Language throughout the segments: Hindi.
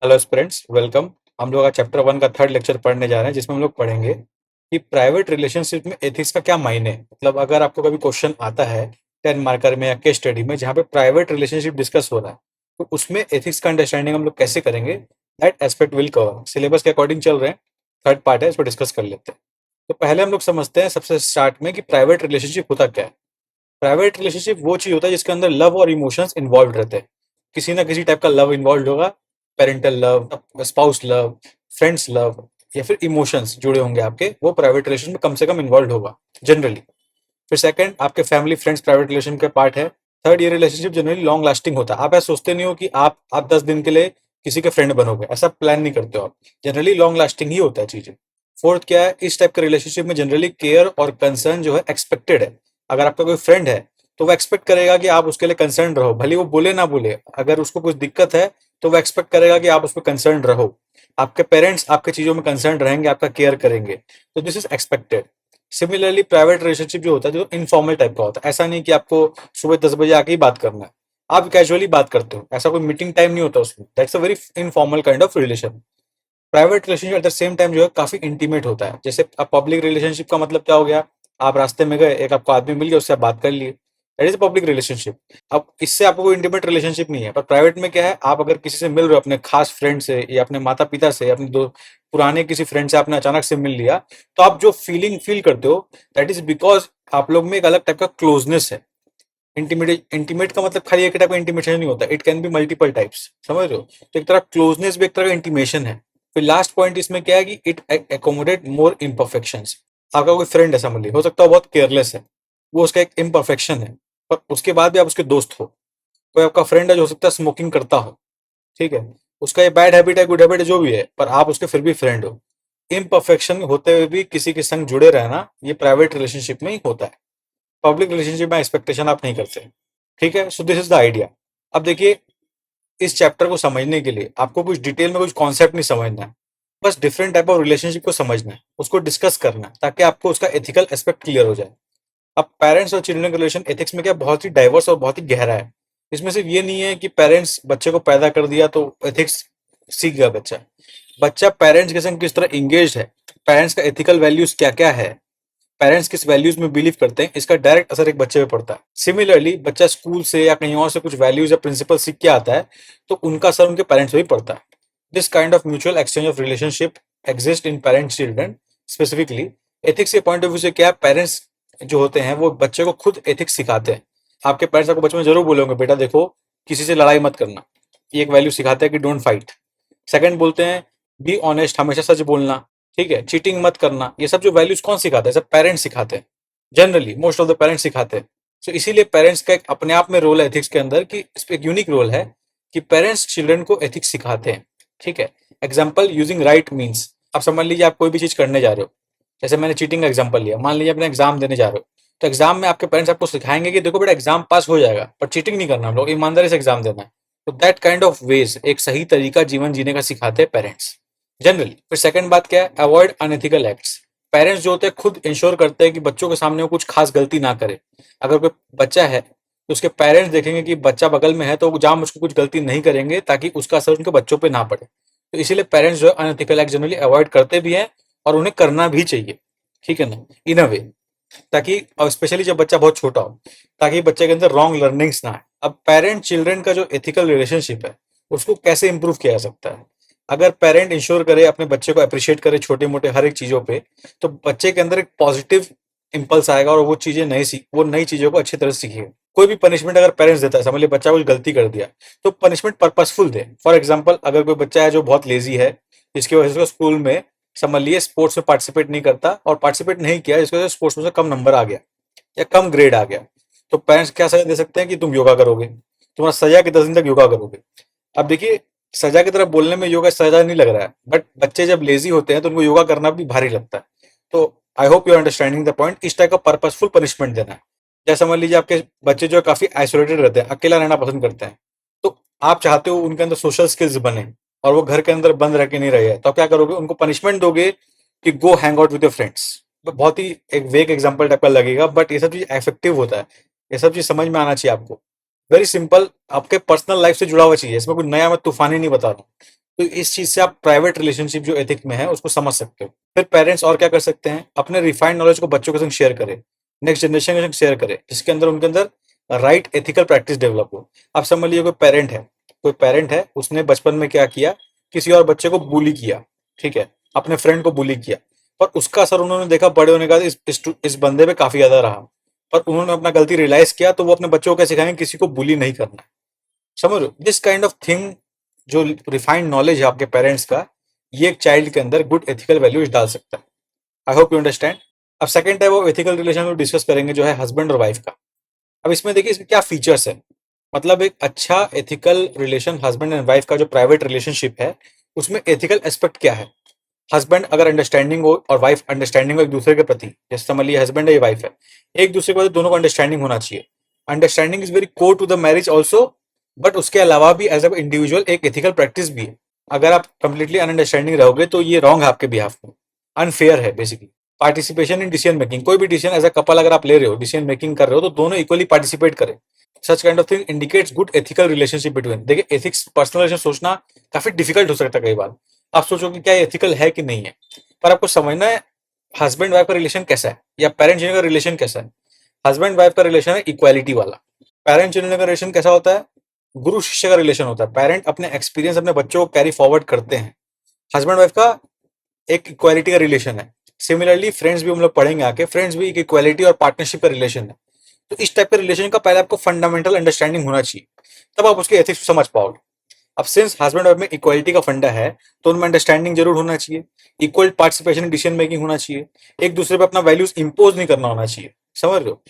Hello friends, welcome. हम लोग आज चैप्टर 1 का थर्ड लेक्चर पढ़ने जा रहे हैं, जिसमें हम लोग पढ़ेंगे कि प्राइवेट रिलेशनशिप में एथिक्स का क्या मायने है। मतलब अगर आपको कभी क्वेश्चन आता है 10 मार्कर में या केस स्टडी में जहाँ पे प्राइवेट रिलेशनशिप डिस्कस हो रहा है, तो उसमें एथिक्स का अंडरस्टैंडिंग हम लोग कैसे करेंगे, that aspect will cover. Syllabus के अकॉर्डिंग चल रहे हैं, थर्ड पार्ट है, इस पर डिस्कस कर लेते हैं। तो पहले हम लोग समझते हैं सबसे स्टार्ट में कि प्राइवेट रिलेशनशिप होता क्या है। प्राइवेट रिलेशनशिप वो चीज होता है जिसके अंदर लव और इमोशंस इन्वॉल्व रहते हैं। किसी ना किसी टाइप का लव इन्वॉल्व होगा, parental love, spouse love, friends love, या फिर इमोशंस जुड़े होंगे आपके, वो प्राइवेट रिलेशन में कम से कम इन्वॉल्व होगा जनरली। फिर सेकंड, आपके फैमिली फ्रेंड्स प्राइवेट रिलेशन का पार्ट है। थर्ड, ये रिलेशनशिप जनरली लॉन्ग लास्टिंग होता है। आप ऐसा सोचते नहीं हो कि आप 10 दिन के लिए किसी के फ्रेंड बनोगे, ऐसा प्लान नहीं करते हो आप। जनरली लॉन्ग लास्टिंग ही होता है चीजें। फोर्थ क्या है, इस टाइप के रिलेशनशिप में जनरली केयर और कंसर्न जो है एक्सपेक्टेड है। अगर आपका कोई फ्रेंड है तो वो एक्सपेक्ट करेगा कि आप उसके लिए कंसर्न रहो, भले वो बोले ना बोले। अगर उसको कुछ दिक्कत है तो वो एक्सपेक्ट करेगा कि आप उस पर कंसर्न रहो। आपके पेरेंट्स आपके चीजों में कंसर्न रहेंगे, आपका केयर करेंगे, तो this is expected. Similarly private relationship जो होता है, जो इनफॉर्मल टाइप का होता है, ऐसा नहीं कि आपको सुबह 10 बजे आके ही बात करना है। आप कैजुअली बात करते हो, ऐसा कोई मीटिंग टाइम नहीं होता उसमें। That's a very informal kind of relation. Private relationship at the same time जो है काफी इंटीमेट होता है। जैसे अब पब्लिक रिलेशनशिप का मतलब क्या हो गया, आप रास्ते में गए, एक आपको आदमी मिल गया, उससे आप बात कर लिए, दैट इज पब्लिक रिलेशनशिप। अब इससे आपको कोई इंटीमेट रिलेशनशिप नहीं है। पर प्राइवेट में क्या है, आप अगर किसी से मिल रहे हो, अपने खास फ्रेंड से या अपने माता पिता से, अपने दो पुराने किसी फ्रेंड से आपने अचानक से मिल लिया, तो आप जो फीलिंग फील करते हो, दैट इज बिकॉज आप लोग में एक अलग टाइप का क्लोजनेस है। इंटीमेट इंटीमेट का मतलब खाली एक टाइप का इंटीमेशन नहीं होता, it can be multiple types, समझ रहे हो। तो एक तरह क्लोजनेस भी एक तरह का इंटीमेशन है। फिर लास्ट पॉइंट इसमें क्या है कि इट एकोमोडेट मोर इम्परफेक्शंस। आपका कोई फ्रेंड है, समझ लीजिए, हो सकता है वो बहुत केयरलेस है, वो उसका एक इम्परफेक्शन है, पर उसके बाद भी आप उसके दोस्त हो। कोई आपका फ्रेंड है जो हो सकता है स्मोकिंग करता हो, ठीक है, उसका ये बैड हैबिट है, गुड हैबिट है, जो भी है, पर आप उसके फिर भी फ्रेंड हो। इम्परफेक्शन होते हुए भी किसी के संग जुड़े रहना, ये प्राइवेट रिलेशनशिप में ही होता है। पब्लिक रिलेशनशिप में एक्सपेक्टेशन आप नहीं करते। ठीक है, so this is the idea. अब देखिए, इस चैप्टर को समझने के लिए आपको कुछ डिटेल में कुछ कॉन्सेप्ट नहीं समझना है, बस डिफरेंट टाइप ऑफ रिलेशनशिप को समझना है, उसको डिस्कस करना है, ताकि आपको उसका एथिकल एस्पेक्ट क्लियर हो जाए। अब पेरेंट्स और चिल्ड्रन का रिलेशन एथिक्स में क्या बहुत ही डाइवर्स और बहुत ही गहरा है। इसमें सिर्फ ये नहीं है कि पेरेंट्स बच्चे को पैदा कर दिया तो एथिक्स सीख गया बच्चा। बच्चा पेरेंट्स के संग किस तरह इंगेज है, पेरेंट्स का एथिकल वैल्यूज क्या क्या है, पेरेंट्स किस वैल्यूज में बिलीव करते हैं, इसका डायरेक्ट असर एक बच्चे पे पड़ता है। सिमिलरली बच्चा स्कूल से या कहीं और से कुछ वैल्यूज या प्रिंसिपल सीख के आता है, तो उनका असर उनके पेरेंट्स पे भी पड़ता है। This kind of mutual exchange of relationship exist in parents children. Specifically ethics के पॉइंट ऑफ व्यू से क्या, पेरेंट्स जो होते हैं वो बच्चे को खुद एथिक्स सिखाते हैं। आपके पेरेंट्स आपको बचपन में जरूर बोलेंगे, बेटा देखो, किसी से लड़ाई मत करना। ये एक वैल्यू सिखाते हैं कि डोंट फाइट। सेकंड बोलते हैं, बी ऑनेस्ट, हमेशा सच बोलना, ठीक है, चीटिंग मत करना। ये सब जो वैल्यूज कौन सिखाते हैं, सब पेरेंट्स सिखाते हैं। Generally most of the parents सिखाते हैं। सो इसीलिए पेरेंट्स का एक अपने आप में रोल है एथिक्स के अंदर, कि इस पे एक यूनिक रोल है कि पेरेंट्स चिल्ड्रन को एथिक्स सिखाते हैं। ठीक है, एग्जाम्पल यूजिंग राइट मीन्स। आप समझ लीजिए आप कोई भी चीज करने जा रहे हो, जैसे मैंने चीटिंग का एग्जाम्पल लिया, मान लीजिए अपने एग्जाम देने जा रहे हो, तो एग्जाम में आपके पेरेंट्स आपको सिखाएंगे कि देखो बेटा, एग्जाम पास हो जाएगा पर चीटिंग नहीं करना, हम लोग ईमानदारी से एग्जाम देना है। तो दैट काइंड ऑफ वेज, एक सही तरीका जीवन जीने का सिखाते हैं पेरेंट्स जनरली। फिर सेकंड बात क्या है, अवॉइड अनएथिकल एक्ट्स। पेरेंट्स जो होते हैं खुद इंश्योर करते हैं कि बच्चों के सामने वो कुछ खास गलती ना करे। अगर कोई बच्चा है तो उसके पेरेंट्स देखेंगे कि बच्चा बगल में है, तो वो जान उसको कुछ गलती नहीं करेंगे, ताकि उसका असर उनके बच्चों पे ना पड़े। तो इसीलिए पेरेंट्स जो है अनएथिकल एक्ट जनरली अवॉइड करते भी हैं, और उन्हें करना भी चाहिए, ठीक है ना, इन अ वे, ताकि, और स्पेशली जब बच्चा बहुत छोटा हो, ताकि बच्चे के अंदर रॉन्ग लर्निंग्स ना आए। अब पेरेंट चिल्ड्रन का जो एथिकल रिलेशनशिप है, उसको कैसे इंप्रूव किया जा सकता है। अगर पेरेंट इंश्योर करे, अपने बच्चे को अप्रिशिएट करे छोटे मोटे हर एक चीजों पे, तो बच्चे के अंदर एक पॉजिटिव इंपल्स आएगा, और वो चीजें वो नई चीजों को अच्छी तरह से सीखेगा। कोई भी पनिशमेंट अगर पेरेंट्स देता है, समझ लीजिए बच्चा कुछ गलती कर दिया, तो punishment purposeful they. For example, अगर कोई बच्चा है जो बहुत लेजी है, जिसकी वजह से उसको स्कूल में, समझ लिए, स्पोर्ट्स में पार्टिसिपेट नहीं करता, और पार्टिसिपेट नहीं किया जिसकी वजह से स्पोर्ट्स में से कम नंबर आ गया या कम ग्रेड आ गया, तो पेरेंट्स क्या सजा दे सकते हैं कि तुम योगा करोगे, तुम्हारा सजा कि 10 दिन तक योगा करोगे। अब देखिए, सजा की तरफ बोलने में योगा सजा नहीं लग रहा है, बट बच्चे जब लेजी होते हैं तो उनको योगा करना भी भारी लगता है। तो I hope you are understanding the point. इस टाइप का पर्पसफुल पनिशमेंट देना है। जैसे समझ लीजिए आपके बच्चे जो है काफी आइसोलेटेड रहते हैं, अकेला रहना पसंद करते हैं, तो आप चाहते हो उनके अंदर सोशल स्किल्स बने, और वो घर के अंदर बंद रह के नहीं रहे, तो आप क्या करोगे, उनको पनिशमेंट दोगे कि go hang out with your friends. बहुत ही एक वेग एग्जांपल टाइप का लगेगा, बट ये सब चीज इफेक्टिव होता है। ये सब चीज समझ में आना चाहिए आपको। वेरी सिंपल, आपके पर्सनल लाइफ से जुड़ा हुआ चाहिए, इसमें कोई नया मैं तूफानी नहीं बता रहा हूँ। तो इस चीज से आप प्राइवेट रिलेशनशिप जो एथिक में है उसको समझ सकते हो। फिर पेरेंट्स और क्या कर सकते हैं, अपने रिफाइंड नॉलेज को बच्चों के संग शेयर करें, नेक्स्ट जनरेशन के संग शेयर करें, जिसके अंदर उनके अंदर राइट एथिकल प्रैक्टिस डेवलप हो। आप समझ लीजिए कोई पेरेंट है, उसने बचपन में क्या किया, किसी और बच्चे को bully किया, ठीक है, अपने फ्रेंड को bully किया, पर उसका असर उन्होंने देखा बड़े होने के बाद इस बंदे पे काफी ज्यादा रहा, पर उन्होंने अपना गलती रियलाइज किया, तो वो अपने बच्चों को क्या सिखाएंगे, किसी को bully नहीं करना है। समझ रहे हो, दिस काइंड ऑफ थिंग, जो रिफाइंड नॉलेज है आपके पेरेंट्स का, ये एक चाइल्ड के अंदर गुड एथिकल वैल्यूज डाल सकता है। I hope you understand. अब second type of ethical relation में डिस्कस करेंगे, जो है हस्बैंड और वाइफ का। अब इसमें देखिए इसमें क्या फीचर्स है, मतलब एक अच्छा ethical relation husband and wife का जो प्राइवेट रिलेशनशिप है, उसमें एथिकल एस्पेक्ट क्या है। हस्बैंड अगर अंडरस्टैंडिंग हो और वाइफ अंडरस्टैंडिंग हो एक दूसरे के प्रति, जैसे समझ लीजिए हस्बैंड है ये वाइफ है, एक दूसरे के प्रति दोनों को अंडरस्टैंडिंग होना चाहिए। Understanding is very core to the marriage also, but उसके अलावा भी एज अ इंडिविजुअल एक एथिकल प्रैक्टिस भी है। अगर आप कंप्लीटली अनअंडरस्टैंडिंग रहोगे तो ये रॉन्ग है आपके बिहाफ में, अनफेयर है basically. Participation in decision making, कोई भी डिसीजन एज अ कपल अगर आप ले रहे हो, डिसीजन मेकिंग कर रहे हो, तो दोनों इक्वली पार्टिसिपेट करें। Such kind of thing indicates good ethical relationship between. देखिए एथिक्स पर्सनल रिलेशन सोचना काफी डिफिकल्ट हो सकता है कई बार। आप सोचोगे क्या एथिकल है कि नहीं है, पर आपको समझना है हस्बैंड वाइफ का रिलेशन कैसा है, या पेरेंट चिल्ड्रन का रिलेशन कैसा है। हस्बैंड वाइफ का रिलेशन है इक्वालिटी वाला। पेरेंट चिल्ड्रन का रिलेशन कैसा होता है, गुरु शिष्य का रिलेशन होता है। पेरेंट अपने एक्सपीरियंस अपने बच्चों को कैरी फॉरवर्ड करते हैं। हस्बैंड वाइफ का एक इक्वालिटी का रिलेशन है। सिमिलरली फ्रेंड्स भी हम लोग पढ़ेंगे आके, फ्रेंड्स भी एक इक्वालिटी और पार्टनरशिप का रिलेशन है। तो इस टाइप के रिलेशन का पहले आपको फंडामेंटल अंडरस्टैंडिंग होना चाहिए, तब आप उसके एथिक्स को समझ पाओगे। अब सिंस हस्बैंड वाइफ में इक्वालिटी का फंडा है, तो उनमें अंडरस्टैंडिंग जरूर होना चाहिए, इक्वल पार्टिसिपेशन डिसीजन मेकिंग होना चाहिए, एक दूसरे पे अपना वैल्यूज इंपोज नहीं करना होना चाहिए। समझ रहे हो,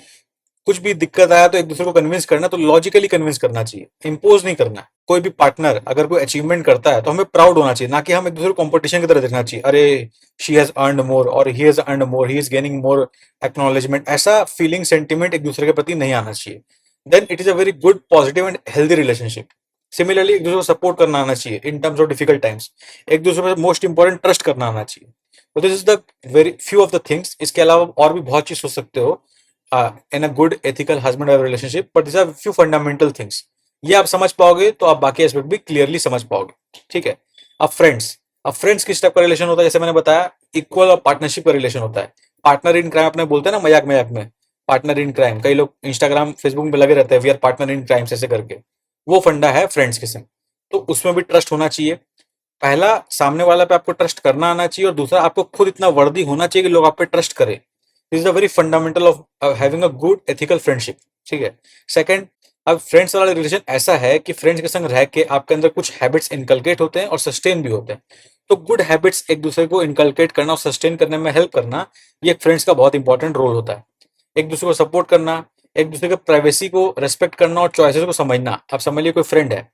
कुछ भी दिक्कत आया तो एक दूसरे को कन्विंस करना, तो लॉजिकली कन्विंस करना चाहिए, इंपोज नहीं करना। कोई भी पार्टनर अगर कोई अचीवमेंट करता है तो हमें प्राउड होना चाहिए, ना कि हम एक दूसरे को कंपटीशन की तरह देखना चाहिए। अरे शी हैज अर्नड मोर और he has earned more, he is gaining more acknowledgement, ऐसा फीलिंग सेंटिमेंट एक दूसरे के प्रति नहीं आना चाहिए। Then it is a very good positive and healthy relationship. Similarly एक दूसरे को सपोर्ट करना आना चाहिए in terms of difficult times. एक दूसरे पर मोस्ट इंपॉर्टेंट ट्रस्ट करना आना चाहिए। तो this is the very few of the things. इसके अलावा और भी बहुत चीज सोच सकते हो in a good ethical husband wife relationship, but this are few fundamental things. ये आप समझ पाओगे तो आप बाकी एस्पेक्ट भी क्लियरली समझ पाओगे। ठीक है। अब फ्रेंड्स किस टाइप का रिलेशन होता है, जैसे मैंने बताया इक्वल और पार्टनरशिप का रिलेशन होता है। पार्टनर इन क्राइम अपने बोलते हैं ना मजाक मजाक में, पार्टनर इन क्राइम, कई लोग इंस्टाग्राम फेसबुक में लगे रहते हैं we are partner in crimes ऐसे करके। वो फंडा है फ्रेंड्स के संग। तो उसमें भी ट्रस्ट होना चाहिए। पहला सामने वाला पे आपको ट्रस्ट करना आना चाहिए, और दूसरा आपको खुद इतना वर्दी होना चाहिए कि लोग आप पे ट्रस्ट करें। This is the very fundamental of having a good ethical friendship. ठीक है। सेकंड, अब फ्रेंड्स वाला रिलेशन ऐसा है कि फ्रेंड्स के संग रह के आपके अंदर कुछ हैबिट्स इनकलकेट होते हैं और सस्टेन भी होते हैं। तो गुड हैबिट्स एक दूसरे को इनकलकेट करना और सस्टेन करने में हेल्प करना, ये फ्रेंड्स का बहुत इंपॉर्टेंट रोल होता है। एक दूसरे को सपोर्ट करना, एक दूसरे के प्राइवेसी को रेस्पेक्ट करना और चॉइसेस को समझना। आप समझ लीजिए कोई फ्रेंड है,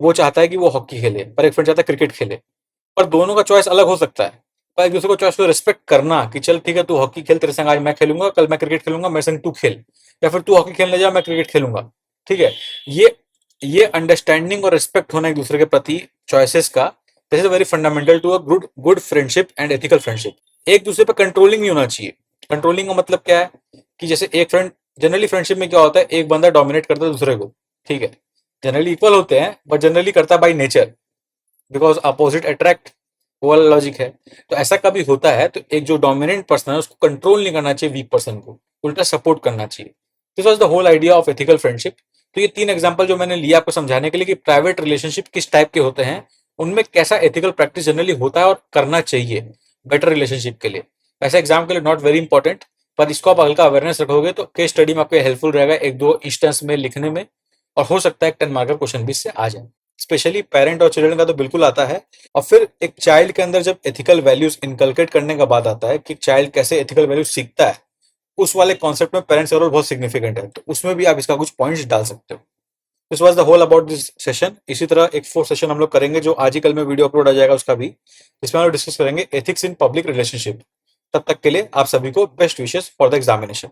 वो चाहता है कि वो हॉकी खेले, पर एक फ्रेंड चाहता है क्रिकेट खेले, पर दोनों का चॉइस अलग हो सकता है। पर एक दूसरे को चॉइस को रिस्पेक्ट करना कि चल ठीक है तू हॉकी खेल, तेरे संग आज मैं खेलूंगा, कल मैं क्रिकेट खेलूंगा, मेरे संग तू खेल, या फिर तू हॉकी खेलने जा मैं क्रिकेट खेलूंगा। ठीक है। ये ये अंडरस्टैंडिंग और रिस्पेक्ट होना एक दूसरे के प्रति चॉइसेस का, this is very fundamental to a good good friendship and ethical friendship. एक दूसरे पर कंट्रोलिंग नहीं होना चाहिए। कंट्रोलिंग का मतलब क्या है कि जैसे एक फ्रेंड, जनरली फ्रेंडशिप में क्या होता है, एक बंदा डोमिनेट करता है दूसरे को। ठीक है। जनरली इक्वल होते हैं, बट जनरली करता है by nature, because opposite attract, वो वाला लॉजिक है। तो ऐसा कभी होता है तो एक जो डोमिनेंट पर्सन है उसको कंट्रोल नहीं करना चाहिए वीक पर्सन को, उल्टा सपोर्ट करना चाहिए। This was the whole idea of ethical friendship. तो ये 3 एग्जाम्पल जो मैंने लिया आपको समझाने के लिए कि प्राइवेट रिलेशनशिप किस टाइप के होते हैं, उनमें कैसा एथिकल प्रैक्टिस जनरली होता है और करना चाहिए बेटर रिलेशनशिप के लिए। वैसे एग्जाम के लिए नॉट वेरी इंपॉर्टेंट, पर इसको आप हल्का अवेयरनेस रखोगे तो केस स्टडी में आपको हेल्पफुल रहेगा, 1-2 इंस्टेंस में लिखने में, और हो सकता है 10 मार्क का क्वेश्चन भी इससे आ जाए। स्पेशली पेरेंट और चिल्ड्रन का तो बिल्कुल आता है। और फिर एक चाइल्ड के अंदर जब एथिकल वैल्यूज इनकलकेट करने का बात आता है कि चाइल्ड कैसे एथिकल वैल्यूज सीखता है, उस वाले कॉन्सेप्ट में पेरेंट्स का रोल बहुत सिग्निफिकेंट है। तो उसमें भी आप इसका कुछ पॉइंट्स डाल सकते हो। This was the whole about this session. इसी तरह एक 4th सेशन हम लोग करेंगे जो आज ही कल में वीडियो अपलोड आ जाएगा उसका भी, जिसमें हम लोग डिस्कस करेंगे एथिक्स इन पब्लिक रिलेशनशिप। तब तक के लिए आप सभी को best wishes for the examination.